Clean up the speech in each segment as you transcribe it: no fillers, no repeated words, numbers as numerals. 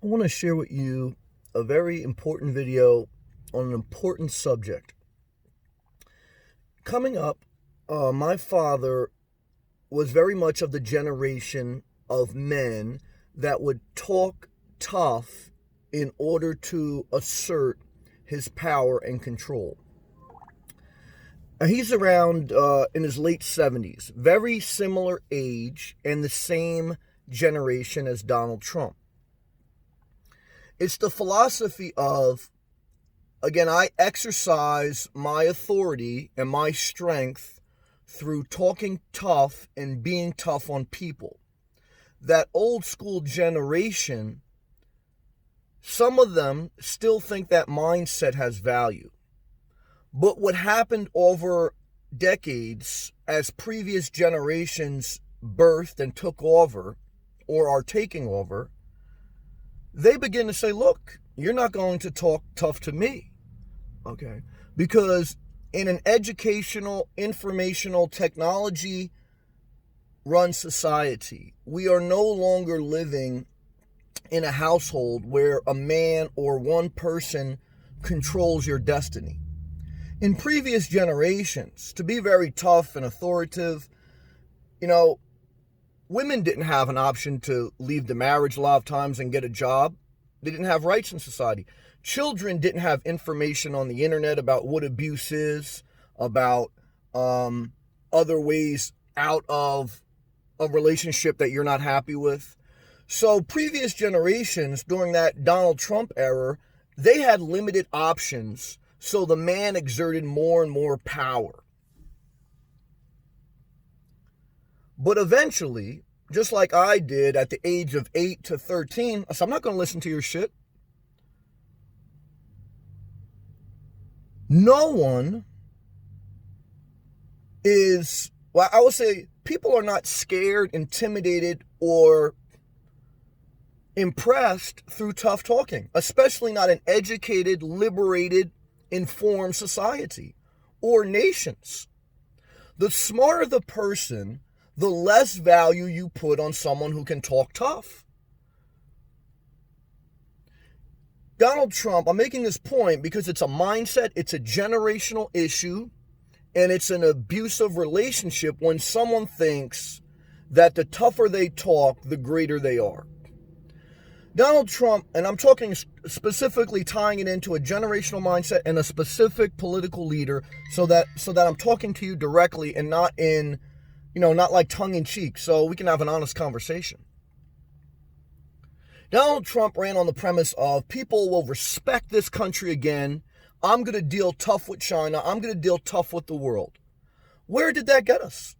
I want to share with you a very important video on an important subject. Coming up, my father was very much of the generation of men that would talk tough in order to assert his power and control. He's around in his late 70s, very similar age and the same generation as Donald Trump. It's the philosophy of, again, I exercise my authority and my strength through talking tough and being tough on people. That old school generation, some of them still think that mindset has value. But what happened over decades as previous generations birthed and took over or are taking over, they begin to say, look, you're not going to talk tough to me, okay? Because in an educational, informational, technology-run society, we are no longer living in a household where a man or one person controls your destiny. In previous generations, to be very tough and authoritative, women didn't have an option to leave the marriage a lot of times and get a job. They didn't have rights in society. Children didn't have information on the internet about what abuse is, about other ways out of a relationship that you're not happy with. So previous generations during that Donald Trump era, they had limited options. So the man exerted more and more power. But eventually, just like I did at the age of 8 to 13, I said, I'm not going to listen to your shit. No one is, well, I would say people are not scared, intimidated, or impressed through tough talking, especially not an educated, liberated, informed society or nations. The smarter the person, the less value you put on someone who can talk tough. Donald Trump, I'm making this point because it's a mindset, it's a generational issue, and it's an abusive relationship when someone thinks that the tougher they talk, the greater they are. Donald Trump, and I'm talking specifically tying it into a generational mindset and a specific political leader so that I'm talking to you directly and not in, not like tongue in cheek, so we can have an honest conversation. Donald Trump ran on the premise of people will respect this country again. I'm going to deal tough with China. I'm going to deal tough with the world. Where did that get us?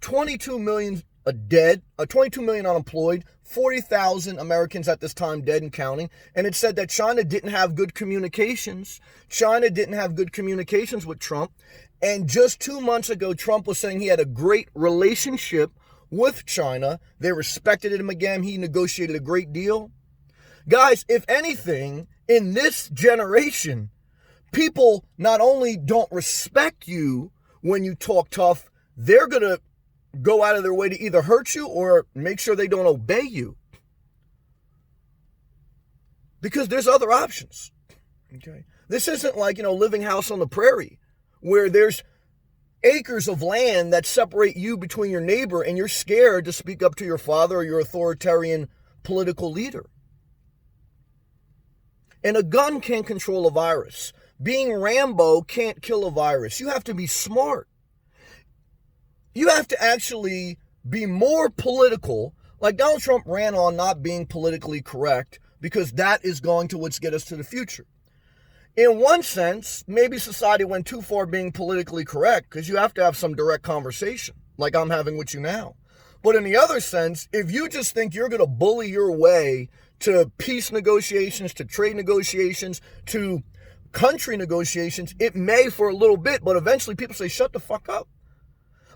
22 million dead, 22 million unemployed, 40,000 Americans at this time dead and counting. And it said that China didn't have good communications. China didn't have good communications with Trump. And just 2 months ago, Trump was saying he had a great relationship with China. They respected him again. He negotiated a great deal. Guys, if anything, in this generation, people not only don't respect you when you talk tough, they're going to go out of their way to either hurt you or make sure they don't obey you. Because there's other options. Okay. This isn't like, living house on the prairie where there's acres of land that separate you between your neighbor and you're scared to speak up to your father or your authoritarian political leader. And a gun can't control a virus. Being Rambo can't kill a virus. You have to be smart. You have to actually be more political. Like Donald Trump ran on not being politically correct because that is going to what's get us to the future. In one sense, maybe society went too far being politically correct because you have to have some direct conversation like I'm having with you now. But in the other sense, if you just think you're going to bully your way to peace negotiations, to trade negotiations, to country negotiations, it may for a little bit, but eventually people say, shut the fuck up.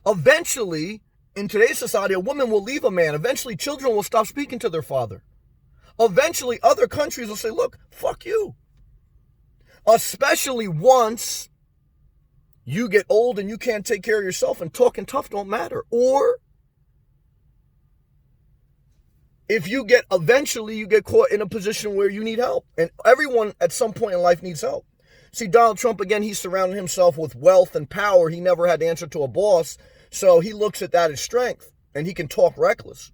Eventually, in today's society, a woman will leave a man. Eventually, children will stop speaking to their father. Eventually, other countries will say, look, fuck you. Especially once you get old and you can't take care of yourself and talking tough don't matter. Or eventually you get caught in a position where you need help. And everyone at some point in life needs help. See, Donald Trump, again, he surrounded himself with wealth and power. He never had to answer to a boss. So he looks at that as strength, and he can talk reckless.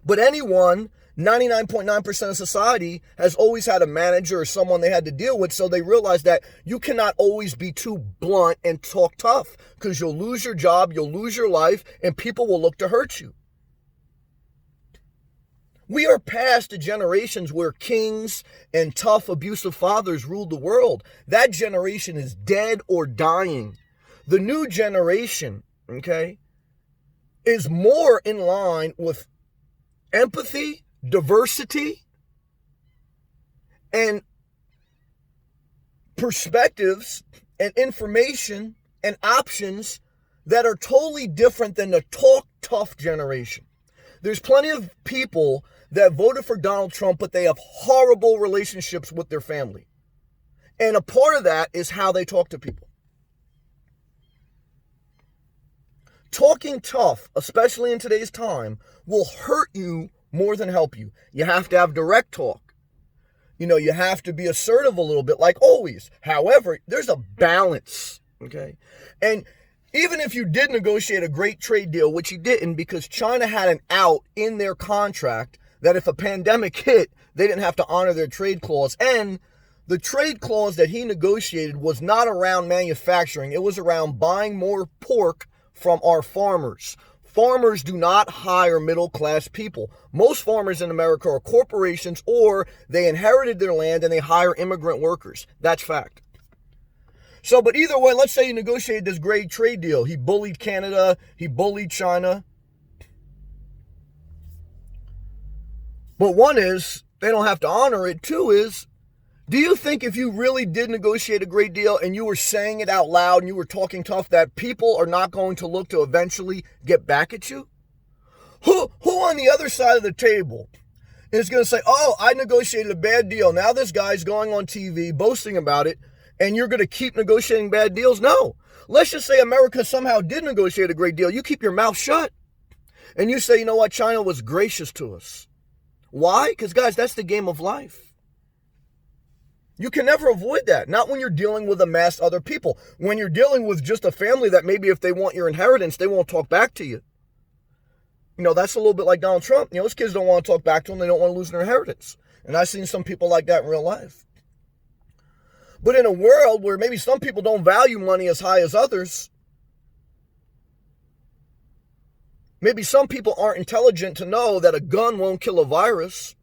But anyone, 99.9% of society, has always had a manager or someone they had to deal with. So they realize that you cannot always be too blunt and talk tough, because you'll lose your job, you'll lose your life, and people will look to hurt you. We are past the generations where kings and tough, abusive fathers ruled the world. That generation is dead or dying. The new generation, okay, is more in line with empathy, diversity, and perspectives and information and options that are totally different than the talk tough generation. There's plenty of people that voted for Donald Trump, but they have horrible relationships with their family. And a part of that is how they talk to people. Talking tough, especially in today's time, will hurt you more than help you. You have to have direct talk. You have to be assertive a little bit, like always. However, there's a balance, okay? And even if you did negotiate a great trade deal, which you didn't, because China had an out in their contract that if a pandemic hit, they didn't have to honor their trade clause. And the trade clause that he negotiated was not around manufacturing. It was around buying more pork from our farmers. Farmers do not hire middle-class people. Most farmers in America are corporations, or they inherited their land and they hire immigrant workers. That's fact. So, but either way, let's say he negotiated this great trade deal. He bullied Canada. He bullied China. But one is, they don't have to honor it. Two is, do you think if you really did negotiate a great deal and you were saying it out loud and you were talking tough, that people are not going to look to eventually get back at you? Who on the other side of the table is going to say, oh, I negotiated a bad deal. Now this guy's going on TV boasting about it, and you're going to keep negotiating bad deals? No. Let's just say America somehow did negotiate a great deal. You keep your mouth shut. And you say, you know what, China was gracious to us. Why? Because, guys, that's the game of life. You can never avoid that. Not when you're dealing with amassed other people. When you're dealing with just a family that maybe if they want your inheritance, they won't talk back to you. That's a little bit like Donald Trump. His kids don't want to talk back to him. They don't want to lose their inheritance. And I've seen some people like that in real life. But in a world where maybe some people don't value money as high as others, maybe some people aren't intelligent to know that a gun won't kill a virus.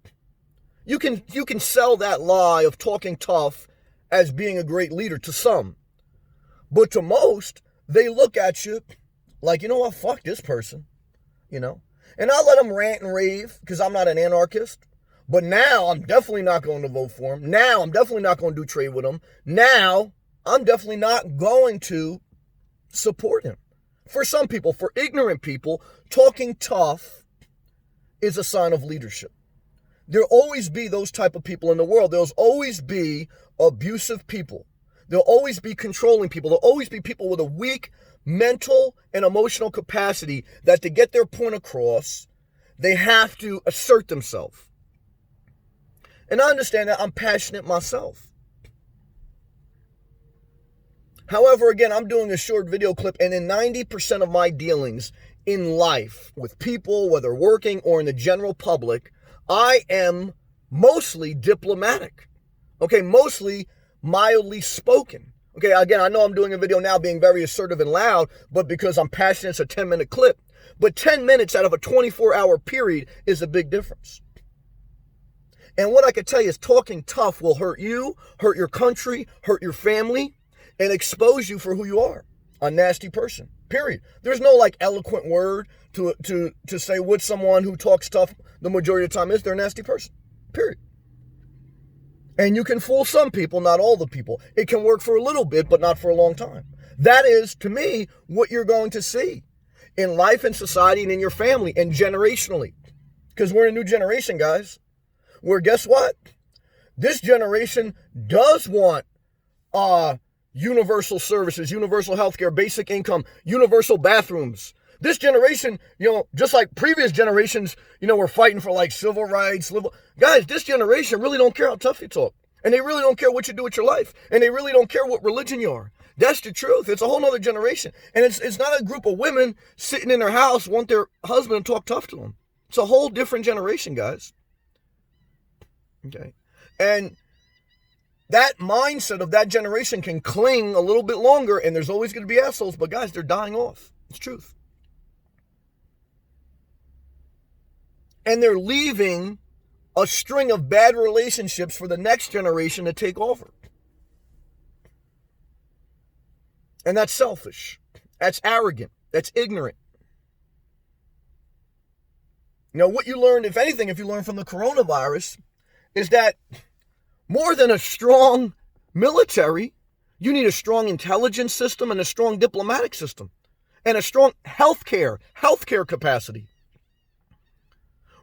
You can sell that lie of talking tough as being a great leader to some. But to most, they look at you like, you know what, fuck this person, And I'll let them rant and rave because I'm not an anarchist. But now I'm definitely not going to vote for him. Now I'm definitely not going to do trade with him. Now I'm definitely not going to support him. For some people, for ignorant people, talking tough is a sign of leadership. There'll always be those type of people in the world. There'll always be abusive people. There'll always be controlling people. There'll always be people with a weak mental and emotional capacity that to get their point across, they have to assert themselves. And I understand that. I'm passionate myself. However, again, I'm doing a short video clip, and in 90% of my dealings in life with people, whether working or in the general public, I am mostly diplomatic. Okay, mostly mildly spoken. Okay, again, I know I'm doing a video now being very assertive and loud, but because I'm passionate, it's a 10-minute clip. But 10 minutes out of a 24-hour period is a big difference. And what I can tell you is talking tough will hurt you, hurt your country, hurt your family, and expose you for who you are, a nasty person, period. There's no eloquent word to say what someone who talks tough the majority of the time is. They're a nasty person, period. And you can fool some people, not all the people. It can work for a little bit, but not for a long time. That is, to me, what you're going to see in life and society and in your family and generationally. Because we're a new generation, guys. Where guess what? This generation does want universal services, universal healthcare, basic income, universal bathrooms. This generation, just like previous generations, were fighting for like civil rights. Guys, this generation really don't care how tough you talk. And they really don't care what you do with your life. And they really don't care what religion you are. That's the truth. It's a whole nother generation. And it's not a group of women sitting in their house want their husband to talk tough to them. It's a whole different generation, guys. Okay. And that mindset of that generation can cling a little bit longer, and there's always going to be assholes, but guys, they're dying off. It's truth. And they're leaving a string of bad relationships for the next generation to take over. And that's selfish. That's arrogant. That's ignorant. What you learned, if anything, if you learn from the coronavirus, is that more than a strong military, you need a strong intelligence system and a strong diplomatic system and a strong healthcare capacity.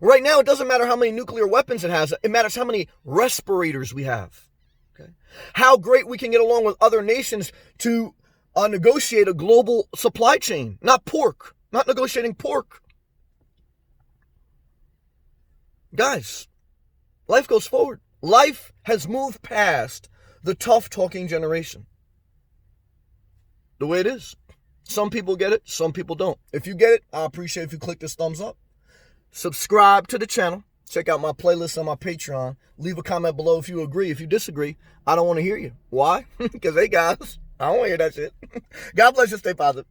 Right now, it doesn't matter how many nuclear weapons it has. It matters how many respirators we have. Okay? How great we can get along with other nations to negotiate a global supply chain. Not negotiating pork. Guys, life goes forward. Life has moved past the tough talking generation. The way it is. Some people get it, some people don't. If you get it, I appreciate if you click this thumbs up. Subscribe to the channel. Check out my playlist on my Patreon. Leave a comment below if you agree. If you disagree, I don't want to hear you. Why? Because, hey, guys, I don't want to hear that shit. God bless you. Stay positive.